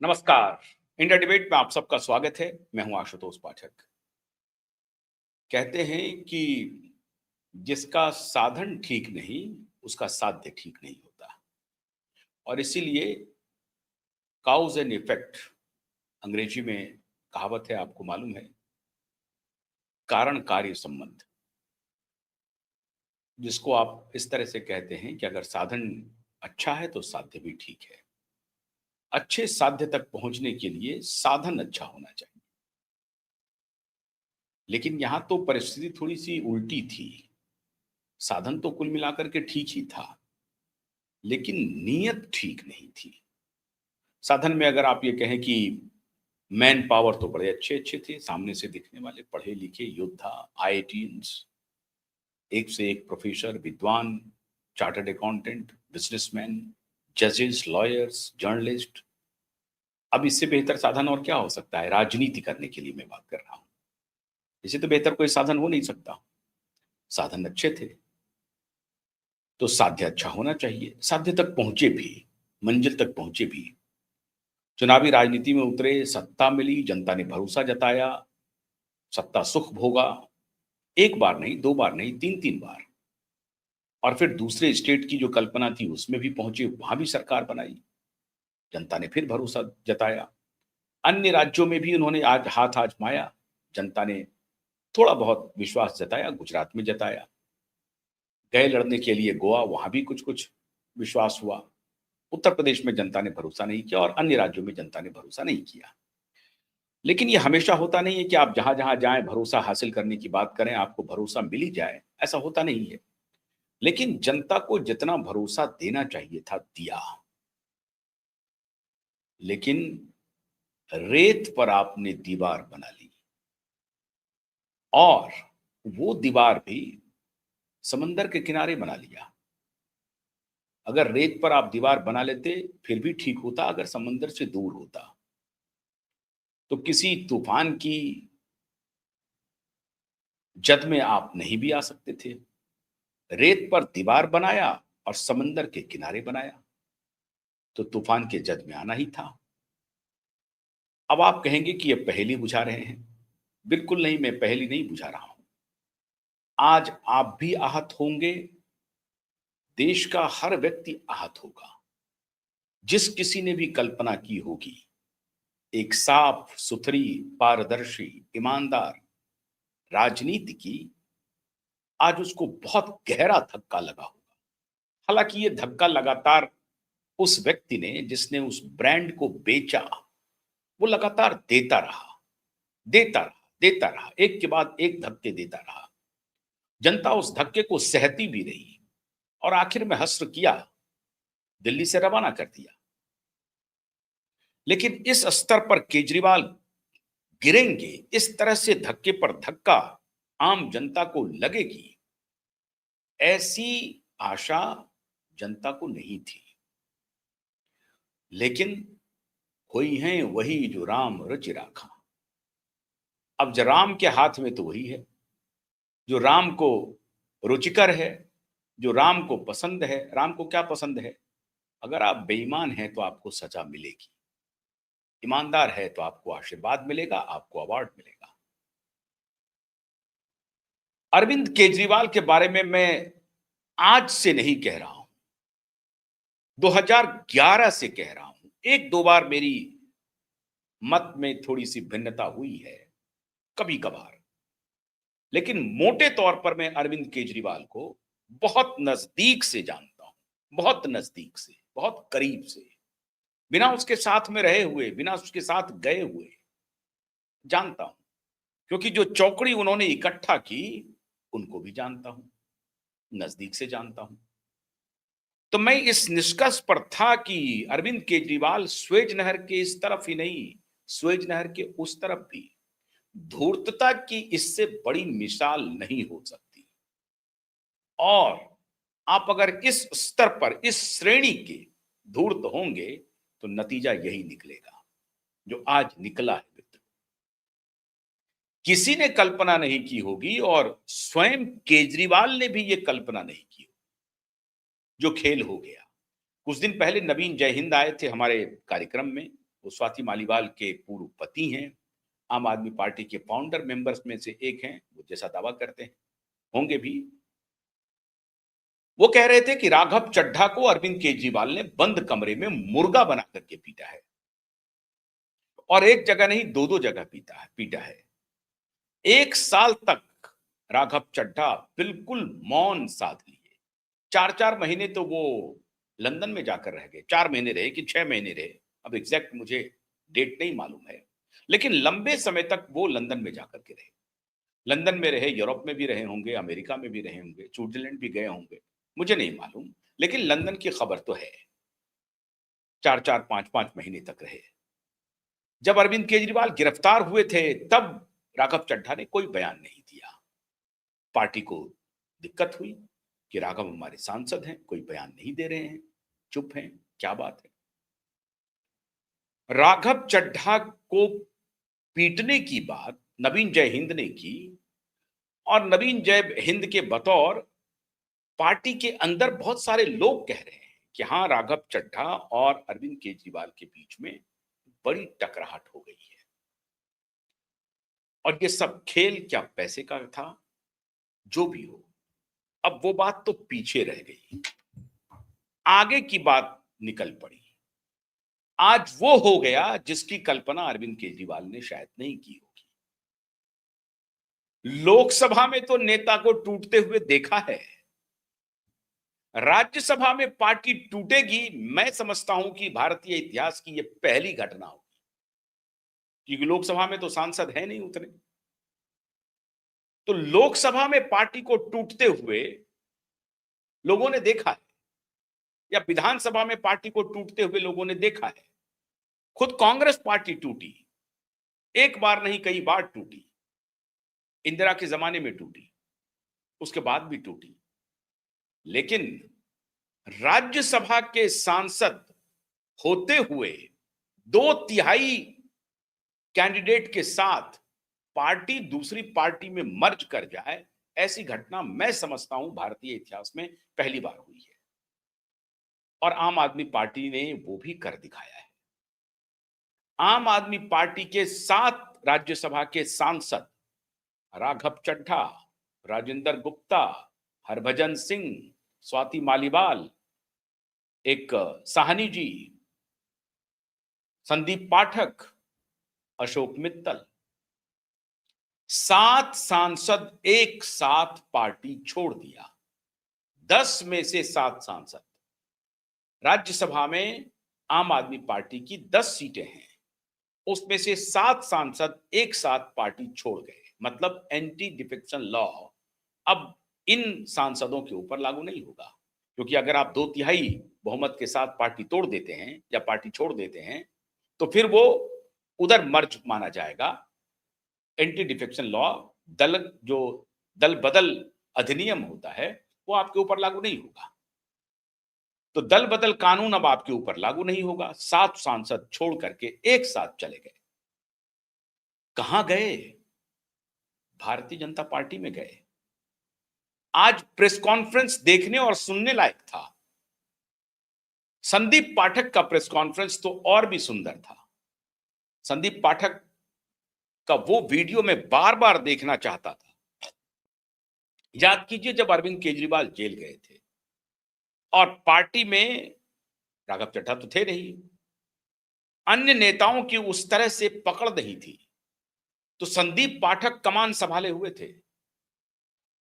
नमस्कार। India debate में आप सबका स्वागत है। मैं हूं आशुतोष पाठक। कहते हैं कि जिसका साधन ठीक नहीं, उसका साध्य ठीक नहीं होता। और इसीलिए काउज एंड इफेक्ट अंग्रेजी में कहावत है, आपको मालूम है। कारण कार्य संबंध, जिसको आप इस तरह से कहते हैं कि अगर साधन अच्छा है तो साध्य भी ठीक है। अच्छे साध्य तक पहुंचने के लिए साधन अच्छा होना चाहिए। लेकिन यहां तो परिस्थिति थोड़ी सी उल्टी थी। साधन तो कुल मिलाकर के ठीक ही था, लेकिन नीयत ठीक नहीं थी। साधन में अगर आप ये कहें कि मैन पावर तो बड़े अच्छे अच्छे थे, सामने से दिखने वाले पढ़े लिखे योद्धा, आईआईटीएंस, एक से एक प्रोफेसर, विद्वान, चार्टर्ड अकाउंटेंट, बिजनेसमैन, जजेस, लॉयर्स, जर्नलिस्ट। अब इससे बेहतर साधन और क्या हो सकता है? राजनीति करने के लिए मैं बात कर रहा हूं। इससे तो बेहतर कोई साधन हो नहीं सकता। साधन अच्छे थे तो साध्य अच्छा होना चाहिए। साध्य तक पहुंचे भी, मंजिल तक पहुंचे भी। चुनावी राजनीति में उतरे, सत्ता मिली, जनता ने भरोसा जताया, सत्ता सुख भोगा। एक बार नहीं, दो बार नहीं, तीन तीन बार। और फिर दूसरे स्टेट की जो कल्पना थी उसमें भी पहुंचे, वहां भी सरकार बनाई, जनता ने फिर भरोसा जताया। अन्य राज्यों में भी उन्होंने आज हाथ आजमाया, जनता ने थोड़ा बहुत विश्वास जताया, गुजरात में जताया। गए लड़ने के लिए गोवा, वहां भी कुछ कुछ विश्वास हुआ। उत्तर प्रदेश में जनता ने भरोसा नहीं किया और अन्य राज्यों में जनता ने भरोसा नहीं किया। लेकिन ये हमेशा होता नहीं है कि आप जहां जहां जाएं भरोसा हासिल करने की बात करें, आपको भरोसा मिल ही जाए, ऐसा होता नहीं है। लेकिन जनता को जितना भरोसा देना चाहिए था, दिया। लेकिन रेत पर आपने दीवार बना ली, और वो दीवार भी समंदर के किनारे बना लिया। अगर रेत पर आप दीवार बना लेते फिर भी ठीक होता, अगर समंदर से दूर होता तो किसी तूफान की जद में आप नहीं भी आ सकते थे। रेत पर दीवार बनाया और समंदर के किनारे बनाया, तो तूफान के जद में आना ही था। अब आप कहेंगे कि ये पहेली बुझा रहे हैं। बिल्कुल नहीं, मैं पहेली नहीं बुझा रहा हूं। आज आप भी आहत होंगे, देश का हर व्यक्ति आहत होगा। जिस किसी ने भी कल्पना की होगी एक साफ सुथरी, पारदर्शी, ईमानदार राजनीति की, आज उसको बहुत गहरा धक्का लगा होगा। हालांकि ये धक्का लगातार उस व्यक्ति ने जिसने उस ब्रांड को बेचा, वो लगातार देता रहा, देता रहा, देता रहा, एक के बाद एक धक्के देता रहा। जनता उस धक्के को सहती भी रही और आखिर में हश्र किया, दिल्ली से रवाना कर दिया। लेकिन इस स्तर पर केजरीवाल गिरेंगे, इस तरह से धक्के पर धक्का आम जनता को लगेगी, ऐसी आशा जनता को नहीं थी। लेकिन हुई हैं वही जो राम रचि राखा। अब जो राम के हाथ में तो वही है जो राम को रुचिकर है, जो राम को पसंद है। राम को क्या पसंद है? अगर आप बेईमान हैं तो आपको सजा मिलेगी, ईमानदार है तो आपको आशीर्वाद मिलेगा, आपको अवार्ड मिलेगा। अरविंद केजरीवाल के बारे में मैं आज से नहीं कह रहा हूं, 2011 से कह रहा हूं। एक दो बार मेरी मत में थोड़ी सी भिन्नता हुई है, कभी कभार। लेकिन मोटे तौर पर मैं अरविंद केजरीवाल को बहुत नजदीक से जानता हूं, बहुत नजदीक से, बहुत करीब से। बिना उसके साथ में रहे हुए, बिना उसके साथ गए हुए जानता हूं। क्योंकि जो चौकड़ी उन्होंने इकट्ठा की, उनको भी जानता हूं, नजदीक से जानता हूं। तो मैं इस निष्कर्ष पर था कि अरविंद केजरीवाल स्वेज नहर के इस तरफ ही नहीं, स्वेज नहर के उस तरफ भी धूर्तता की इससे बड़ी मिसाल नहीं हो सकती। और आप अगर इस स्तर पर, इस श्रेणी के धूर्त होंगे तो नतीजा यही निकलेगा जो आज निकला है मित्र। किसी ने कल्पना नहीं की होगी और स्वयं केजरीवाल ने भी यह कल्पना नहीं की, जो खेल हो गया। कुछ दिन पहले नवीन जयहिंद आए थे हमारे कार्यक्रम में, वो स्वाति मालीवाल के पूर्व पति हैं, आम आदमी पार्टी के फाउंडर मेंबर्स में से एक हैं, वो जैसा दावा करते हैं, होंगे भी। वो कह रहे थे कि राघव चड्ढा को अरविंद केजरीवाल ने बंद कमरे में मुर्गा बना करके पीटा है, और एक जगह नहीं, दो जगह पीटा है। 1 साल तक राघव चड्ढा बिल्कुल मौन साध लिए। 4-4 महीने तो वो लंदन में जाकर रह गए। 4 महीने रहे कि 6 महीने रहे, अब एग्जैक्ट मुझे डेट नहीं मालूम है, लेकिन लंबे समय तक वो लंदन में जाकर के रहे। लंदन में रहे, यूरोप में भी रहे होंगे, अमेरिका में भी रहे होंगे, स्विट्जरलैंड भी गए होंगे, मुझे नहीं मालूम, लेकिन लंदन की खबर तो है। 4-4, 5-5 महीने तक रहे। जब अरविंद केजरीवाल गिरफ्तार हुए थे, तब राघव चड्ढा ने कोई बयान नहीं दिया। पार्टी को दिक्कत हुई कि राघव हमारे सांसद हैं, कोई बयान नहीं दे रहे हैं, चुप हैं, क्या बात है। राघव चड्ढा को पीटने की बात नवीन जय हिंद ने की, और नवीन जय हिंद के बतौर पार्टी के अंदर बहुत सारे लोग कह रहे हैं कि हाँ, राघव चड्ढा और अरविंद केजरीवाल के बीच में बड़ी टकराहट हो गई है। और ये सब खेल क्या पैसे का था? जो भी हो, अब वो बात तो पीछे रह गई, आगे की बात निकल पड़ी। आज वो हो गया जिसकी कल्पना अरविंद केजरीवाल ने शायद नहीं की होगी। लोकसभा में तो नेता को टूटते हुए देखा है, राज्यसभा में पार्टी टूटेगी, मैं समझता हूं कि भारतीय इतिहास की यह पहली घटना होगी, क्योंकि लोकसभा में तो सांसद है नहीं उतने। तो लोकसभा में पार्टी को टूटते हुए लोगों ने देखा है, या विधानसभा में पार्टी को टूटते हुए लोगों ने देखा है। खुद कांग्रेस पार्टी टूटी, एक बार नहीं कई बार टूटी। इंदिरा के जमाने में टूटी, उसके बाद भी टूटी, लेकिन राज्यसभा के सांसद होते हुए 2/3 कैंडिडेट के साथ पार्टी दूसरी पार्टी में मर्ज कर जाए, ऐसी घटना मैं समझता हूं भारतीय इतिहास में पहली बार हुई है, और आम आदमी पार्टी ने वो भी कर दिखाया है। आम आदमी पार्टी के 7 राज्यसभा के सांसद राघव चड्ढा, राजेंद्र गुप्ता, हरभजन सिंह, स्वाति मालीवाल, एक साहनी जी, संदीप पाठक, अशोक मित्तल, 7 सांसद एक साथ पार्टी छोड़ दिया। 10 में से 7 सांसद। राज्यसभा में आम आदमी पार्टी की 10 सीटें हैं, उसमें से 7 सांसद एक साथ पार्टी छोड़ गए। मतलब एंटी डिफेक्शन लॉ अब इन सांसदों के ऊपर लागू नहीं होगा, क्योंकि अगर आप 2/3 बहुमत के साथ पार्टी तोड़ देते हैं या पार्टी छोड़ देते हैं, तो फिर वो उधर मर्ज माना जाएगा। एंटी डिफेक्शन लॉ, दल बदल अधिनियम होता है, वो आपके ऊपर लागू नहीं होगा। तो दल बदल कानून अब आपके ऊपर लागू नहीं होगा। 7 सांसद छोड़ करके एक साथ चले गए। कहां गए? भारतीय जनता पार्टी में गए। आज प्रेस कॉन्फ्रेंस देखने और सुनने लायक था। संदीप पाठक का प्रेस कॉन्फ्रेंस तो और भी सुंदर था। संदीप पाठक का वो वीडियो मैं बार बार देखना चाहता था। याद कीजिए, जब अरविंद केजरीवाल जेल गए थे और पार्टी में राघव चड्ढा तो थे नहीं, अन्य नेताओं की उस तरह से पकड़ नहीं थी, तो संदीप पाठक कमान संभाले हुए थे,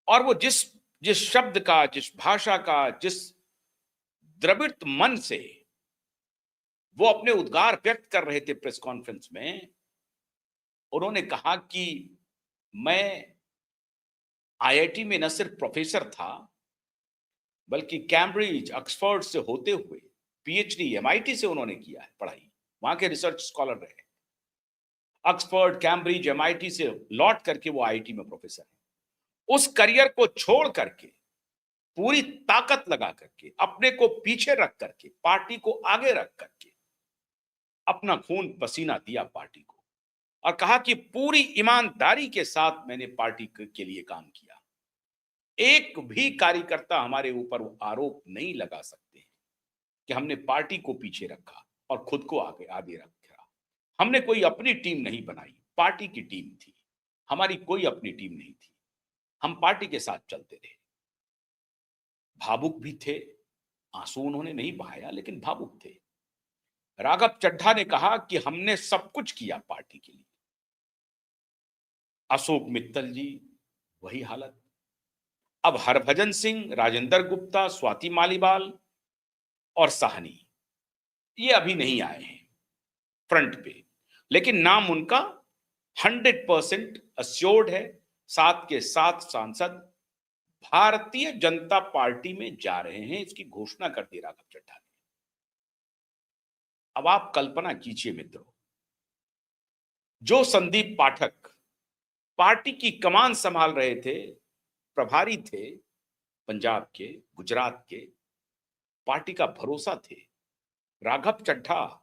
और वो जिस जिस शब्द का, जिस भाषा का, जिस द्रवित मन से वो अपने उद्गार व्यक्त कर रहे थे प्रेस कॉन्फ्रेंस में, उन्होंने कहा कि मैं आईआईटी में न सिर्फ प्रोफेसर था, बल्कि कैम्ब्रिज, ऑक्सफोर्ड से होते हुए पीएचडी एमआईटी से उन्होंने किया है पढ़ाई, वहां के रिसर्च स्कॉलर रहे। ऑक्सफोर्ड, कैम्ब्रिज, एमआईटी से लौट करके वो आईआईटी में प्रोफेसर है। उस करियर को छोड़ करके, पूरी ताकत लगा करके, अपने को पीछे रख करके, पार्टी को आगे रख करके अपना खून पसीना दिया पार्टी को, और कहा कि पूरी ईमानदारी के साथ मैंने पार्टी के लिए काम किया। एक भी कार्यकर्ता हमारे ऊपर वो आरोप नहीं लगा सकते कि हमने पार्टी को पीछे रखा और खुद को आगे आगे रखा। हमने कोई अपनी टीम नहीं बनाई, पार्टी की टीम थी। हमारी कोई अपनी टीम नहीं थी। हम पार्टी के साथ चलते रहे। भावुक भी थे, आंसू उन्होंने नहीं बहाया लेकिन भावुक थे। राघव चड्ढा ने कहा कि हमने सब कुछ किया पार्टी के लिए। अशोक मित्तल जी, वही हालत। अब हरभजन सिंह, राजेंद्र गुप्ता, स्वाति मालीवाल और साहनी, ये अभी नहीं आए हैं फ्रंट पे, लेकिन नाम उनका 100% अश्योर्ड है। सात के सात सांसद भारतीय जनता पार्टी में जा रहे हैं, इसकी घोषणा कर दी राघव चड्ढा ने। अब आप कल्पना कीजिए मित्रों, जो संदीप पाठक पार्टी की कमान संभाल रहे थे, प्रभारी थे पंजाब के, गुजरात के, पार्टी का भरोसा थे, राघव चड्ढा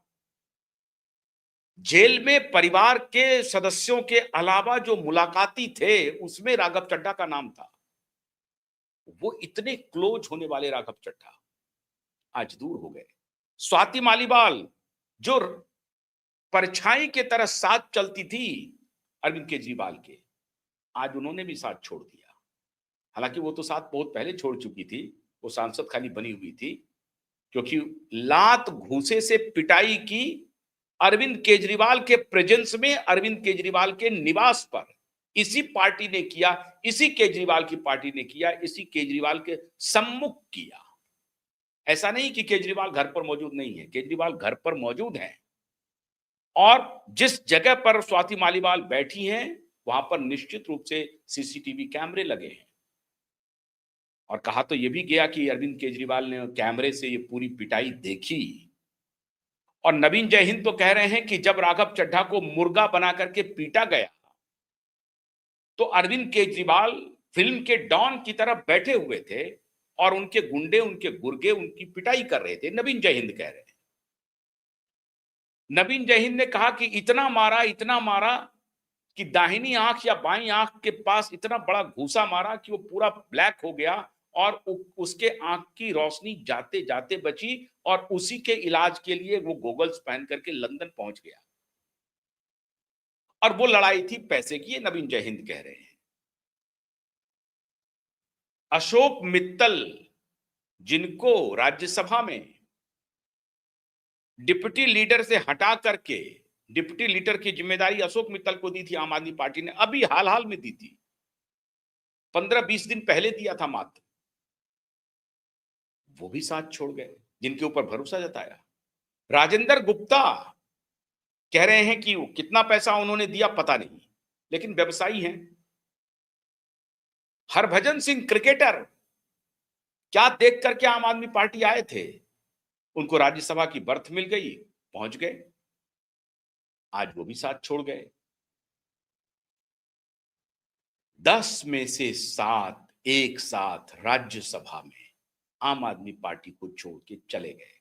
जेल में परिवार के सदस्यों के अलावा जो मुलाकाती थे उसमें राघव चड्ढा का नाम था। वो इतने क्लोज होने वाले राघव चड्ढा आज दूर हो गए। स्वाति मालीवाल जो परछाई के तरह साथ चलती थी अरविंद केजरीवाल के, आज उन्होंने भी साथ छोड़ दिया। हालांकि वो तो साथ बहुत पहले छोड़ चुकी थी, वो सांसद खाली बनी हुई थी, क्योंकि लात घूसे से पिटाई की अरविंद केजरीवाल के प्रेजेंस में, अरविंद केजरीवाल के निवास पर इसी पार्टी ने किया, इसी केजरीवाल की पार्टी ने किया, इसी केजरीवाल के सम्मुख किया। ऐसा नहीं कि केजरीवाल घर पर मौजूद नहीं है, केजरीवाल घर पर मौजूद हैं और जिस जगह पर स्वाति मालीवाल बैठी हैं वहां पर निश्चित रूप से सीसीटीवी कैमरे लगे हैं। और कहा तो यह भी गया कि अरविंद केजरीवाल ने कैमरे से ये पूरी पिटाई देखी। और नवीन जयहिंद तो कह रहे हैं कि जब राघव चड्ढा को मुर्गा बना करके पीटा गया तो अरविंद केजरीवाल फिल्म के डॉन की तरह बैठे हुए थे और उनके गुंडे, उनके गुर्गे उनकी पिटाई कर रहे थे। नवीन जयहिंद कह रहे हैं। नवीन जयहिंद ने कहा कि इतना मारा कि दाहिनी आंख या बाईं आंख के पास इतना बड़ा घूसा मारा कि वो पूरा ब्लैक हो गया और उसके आंख की रोशनी जाते जाते बची और उसी के इलाज के लिए वो गॉगल्स पहन करके लंदन पहुंच गया। और वो लड़ाई थी पैसे की, ये नवीन जयहिंद कह रहे हैं। अशोक मित्तल, जिनको राज्यसभा में डिप्टी लीडर से हटा करके डिप्टी लीडर की जिम्मेदारी अशोक मित्तल को दी थी आम आदमी पार्टी ने, अभी हाल में दी थी, 15-20 दिन पहले दिया था मात्र, वो भी साथ छोड़ गए, जिनके ऊपर भरोसा जताया। राजेंद्र गुप्ता कह रहे हैं कि कितना पैसा उन्होंने दिया पता नहीं, लेकिन व्यवसायी हैं। हरभजन सिंह क्रिकेटर, क्या देख करके आम आदमी पार्टी आए थे, उनको राज्यसभा की बर्थ मिल गई, पहुंच गए, आज वो भी साथ छोड़ गए। 10 में से 7 एक साथ राज्यसभा में आम आदमी पार्टी को छोड़ के चले गए।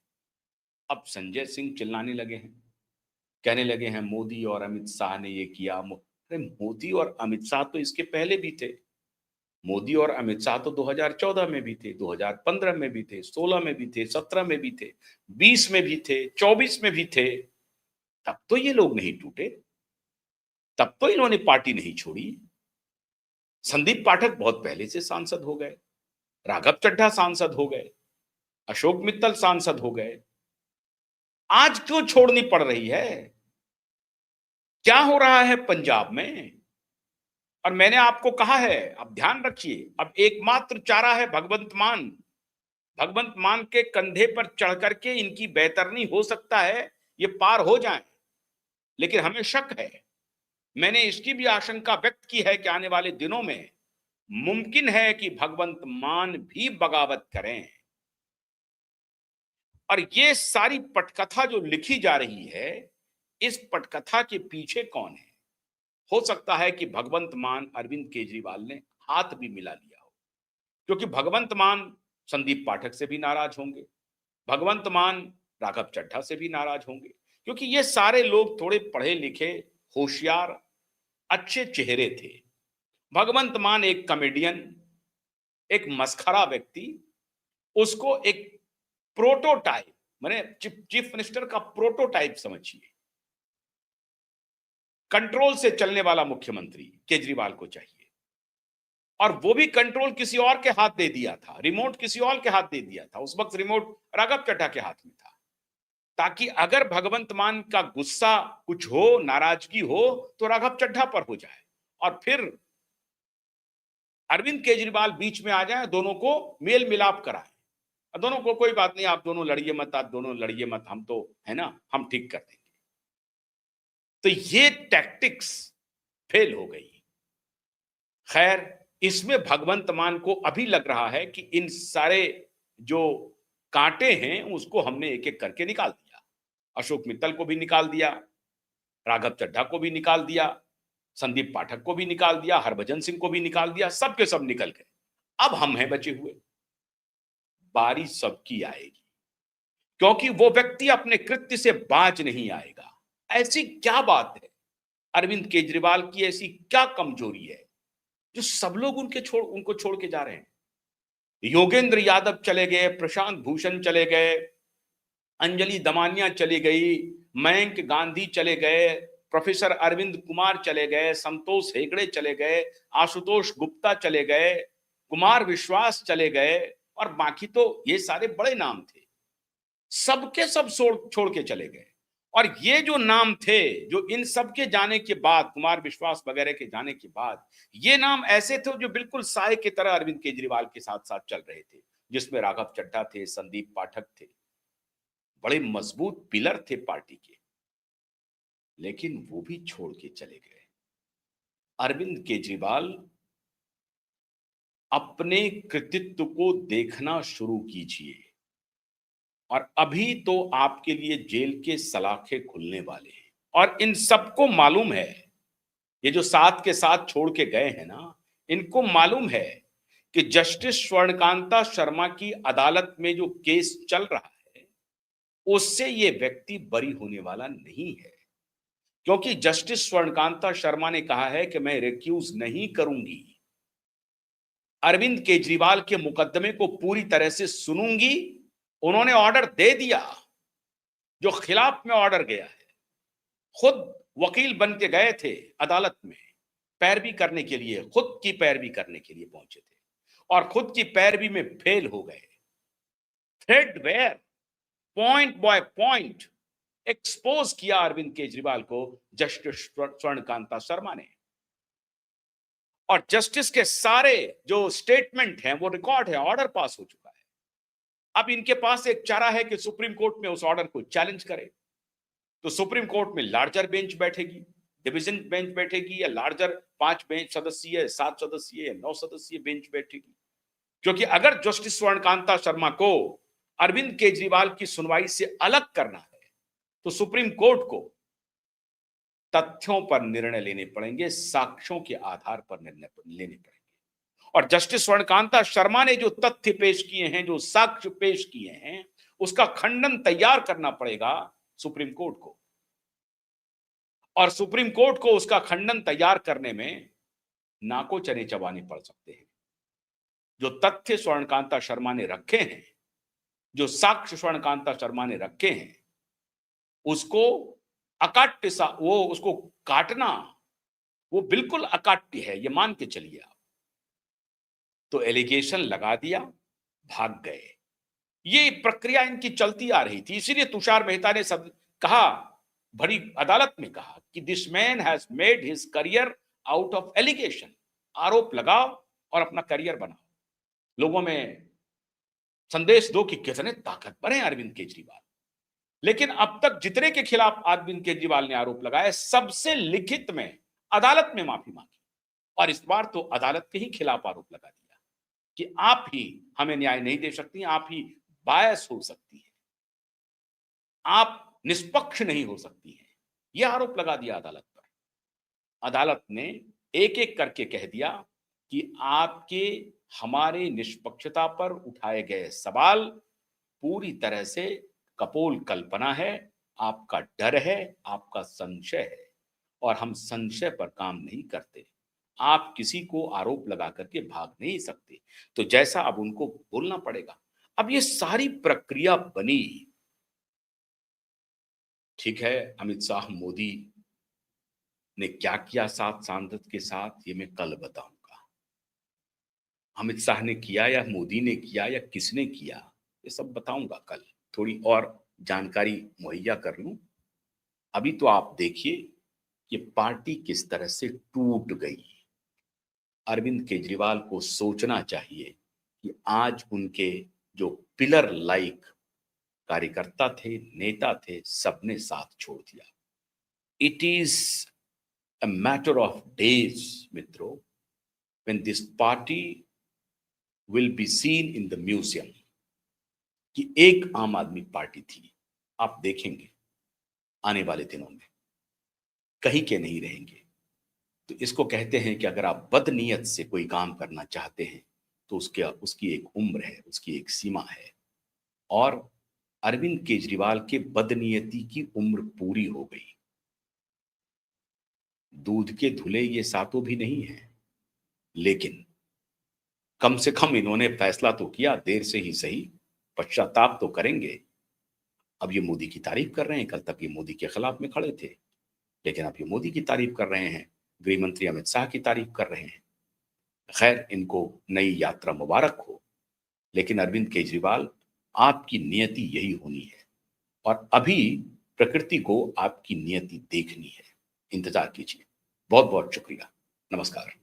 अब संजय सिंह चिल्लाने लगे हैं, कहने लगे हैं मोदी और अमित शाह ने ये किया। अरे मोदी और अमित शाह तो इसके पहले भी थे। मोदी और अमित शाह तो 2014 में भी थे, 2015 में भी थे, 16 में भी थे, 17 में भी थे, 20 में भी थे, 24 में भी थे। तब तो ये लोग नहीं टूटे, तब तो इन्होंने पार्टी नहीं छोड़ी। संदीप पाठक बहुत पहले से सांसद हो गए, राघव चड्ढा सांसद हो गए, अशोक मित्तल सांसद हो गए, आज क्यों छोड़नी पड़ रही है? क्या हो रहा है पंजाब में? और मैंने आपको कहा है, अब ध्यान रखिए, अब एकमात्र चारा है भगवंत मान। भगवंत मान के कंधे पर चढ़ करके इनकी बेहतरनी हो सकता है ये पार हो जाए, लेकिन हमें शक है, मैंने इसकी भी आशंका व्यक्त की है कि आने वाले दिनों में मुमकिन है कि भगवंत मान भी बगावत करें। और ये सारी पटकथा जो लिखी जा रही है, इस पटकथा के पीछे कौन है? हो सकता है कि भगवंत मान अरविंद केजरीवाल ने हाथ भी मिला लिया हो, क्योंकि भगवंत मान संदीप पाठक से भी नाराज होंगे, भगवंत मान राघव चड्ढा से भी नाराज होंगे, क्योंकि ये सारे लोग थोड़े पढ़े लिखे, होशियार, अच्छे चेहरे थे। भगवंत मान एक कॉमेडियन, एक मस्खरा व्यक्ति, उसको एक प्रोटोटाइप, माने चीफ मिनिस्टर का प्रोटोटाइप समझिए। कंट्रोल से चलने वाला मुख्यमंत्री केजरीवाल को चाहिए, और वो भी कंट्रोल किसी और के हाथ दे दिया था, रिमोट किसी और के हाथ दे दिया था। उस वक्त रिमोट राघव चड्ढा के हाथ में था, ताकि अगर भगवंत मान का गुस्सा कुछ हो, नाराजगी हो, तो राघव चड्ढा पर हो जाए और फिर अरविंद केजरीवाल बीच में आ जाए, दोनों को मेल मिलाप कराए, दोनों को कोई बात नहीं, आप दोनों लड़िए मत, आप दोनों लड़िए मत, हम तो है ना, हम ठीक कर देंगे। तो ये टैक्टिक्स फेल हो गई। खैर, इसमें भगवंत मान को अभी लग रहा है कि इन सारे जो कांटे हैं उसको हमने एक एक करके निकाल दिया। अशोक मित्तल को भी निकाल दिया, राघव चड्ढा को भी निकाल दिया, संदीप पाठक को भी निकाल दिया, हरभजन सिंह को भी निकाल दिया, सबके सब निकल गए। अब हम हैं बचे हुए। बारी सबकी आएगी, क्योंकि वो व्यक्ति अपने कृत्य से बाज नहीं आएगा। ऐसी क्या बात है अरविंद केजरीवाल की, ऐसी क्या कमजोरी है जो सब लोग उनको छोड़ के जा रहे हैं? योगेंद्र यादव चले गए, प्रशांत भूषण चले गए, अंजलि दमानिया चली गई, मयंक गांधी चले गए, प्रोफेसर अरविंद कुमार चले गए, संतोष हेगड़े चले गए, आशुतोष गुप्ता चले गए, कुमार विश्वास चले गए, और बाकी तो ये सारे बड़े नाम थे, सबके सब छोड़ के चले गए। और ये जो नाम थे, जो इन सब के जाने के बाद, कुमार विश्वास वगैरह के जाने के बाद, ये नाम ऐसे थे जो बिल्कुल साए की तरह अरविंद केजरीवाल के साथ साथ चल रहे थे, जिसमें राघव चड्ढा थे, संदीप पाठक थे, बड़े मजबूत पिलर थे पार्टी के, लेकिन वो भी छोड़ के चले गए। अरविंद केजरीवाल, अपने कृतित्व को देखना शुरू कीजिए, और अभी तो आपके लिए जेल के सलाखे खुलने वाले हैं। और इन सबको मालूम है, ये जो साथ के साथ छोड़ के गए हैं ना, इनको मालूम है कि जस्टिस स्वर्णकांता शर्मा की अदालत में जो केस चल रहा है, उससे ये व्यक्ति बरी होने वाला नहीं है, क्योंकि जस्टिस स्वर्णकांता शर्मा ने कहा है कि मैं रिक्यूज नहीं करूंगी, अरविंद केजरीवाल के मुकदमे को पूरी तरह से सुनूंगी। उन्होंने ऑर्डर दे दिया, जो खिलाफ में ऑर्डर गया है, खुद वकील बन के गए थे अदालत में, पैरवी करने के लिए, खुद की पैरवी करने के लिए पहुंचे थे, और खुद की पैरवी में फेल हो गए। थ्रेडवेयर, पॉइंट बाय पॉइंट एक्सपोज किया अरविंद केजरीवाल को जस्टिस स्वर्णकांता शर्मा ने, और जस्टिस के सारे जो स्टेटमेंट हैं वो रिकॉर्ड है, ऑर्डर पास हो चुका है। अब इनके पास एक चारा है कि सुप्रीम कोर्ट में उस ऑर्डर को चैलेंज करे। तो सुप्रीम कोर्ट में लार्जर बेंच बैठेगी, डिवीजन बेंच बैठेगी, या लार्जर 5 बेंच सदस्यीय, 7 सदस्यीय या 9 सदस्यीय बेंच बैठेगी। क्योंकि अगर जस्टिस स्वर्णकांता शर्मा को अरविंद केजरीवाल की सुनवाई से अलग करना है, तो सुप्रीम कोर्ट को तथ्यों पर निर्णय लेने पड़ेंगे, साक्ष्यों के आधार पर निर्णय लेने पड़ेंगे। और जस्टिस स्वर्णकांता शर्मा ने जो तथ्य पेश किए हैं, जो साक्ष्य पेश किए हैं, उसका खंडन तैयार करना पड़ेगा सुप्रीम कोर्ट को, और सुप्रीम कोर्ट को उसका खंडन तैयार करने में नाको चने चबाने पड़ सकते हैं। जो तथ्य स्वर्णकांता शर्मा ने रखे हैं, जो साक्ष्य स्वर्णकांता शर्मा ने रखे हैं, उसको अकाट्य वो उसको काटना, वो बिल्कुल अकाट्य है, ये मान के चलिए आप। तो एलिगेशन लगा दिया, भाग गए। ये प्रक्रिया इनकी चलती आ रही थी। इसीलिए तुषार मेहता ने सब कहा, बड़ी अदालत में कहा कि this man has made his career out of allegation. आरोप लगाओ और अपना करियर बनाओ, लोगों में संदेश दो कि कितने ताकतवर हैं अरविंद केजरीवाल। लेकिन अब तक जितने के खिलाफ अरविंद केजरीवाल ने आरोप लगाए, सबसे लिखित में अदालत में माफी मांगी, और इस बार तो अदालत के ही खिलाफ आरोप लगा दिया कि आप ही हमें न्याय नहीं दे सकती, आप ही बायस हो सकती है, आप निष्पक्ष नहीं हो सकती हैं। यह आरोप लगा दिया अदालत पर। अदालत ने एक एक करके कह दिया कि आपके हमारे निष्पक्षता पर उठाए गए सवाल पूरी तरह से कपोल कल्पना है, आपका डर है, आपका संशय है, और हम संशय पर काम नहीं करते। आप किसी को आरोप लगा करके भाग नहीं सकते। तो जैसा अब उनको बोलना पड़ेगा। अब ये सारी प्रक्रिया बनी। ठीक है, अमित शाह, मोदी ने क्या किया 7 सांसद के साथ, ये मैं कल बताऊंगा। अमित शाह ने किया या मोदी ने किया या किसने किया, ये सब बताऊंगा कल, थोड़ी और जानकारी मुहैया कर लूं। अभी तो आप देखिए कि पार्टी किस तरह से टूट गई। अरविंद केजरीवाल को सोचना चाहिए कि आज उनके जो पिलर लाइक कार्यकर्ता थे, नेता थे, सबने साथ छोड़ दिया। It is a matter of days मित्रों, when this party will be seen in the museum, कि एक आम आदमी पार्टी थी। आप देखेंगे आने वाले दिनों में कहीं के नहीं रहेंगे। तो इसको कहते हैं कि अगर आप बदनीयत से कोई काम करना चाहते हैं तो उसकी एक उम्र है, उसकी एक सीमा है। और अरविंद केजरीवाल के बदनीयती की उम्र पूरी हो गई। दूध के धुले ये सातों भी नहीं है, लेकिन कम से कम इन्होंने फैसला तो किया, देर से ही सही, पश्चाताप तो करेंगे। अब ये मोदी की तारीफ कर रहे हैं, कल तक ये मोदी के खिलाफ में खड़े थे, लेकिन अब ये मोदी की तारीफ कर रहे हैं, गृह मंत्री अमित शाह की तारीफ कर रहे हैं। खैर, इनको नई यात्रा मुबारक हो। लेकिन अरविंद केजरीवाल, आपकी नियति यही होनी है, और अभी प्रकृति को आपकी नियति देखनी है। इंतजार कीजिए। बहुत बहुत शुक्रिया। नमस्कार।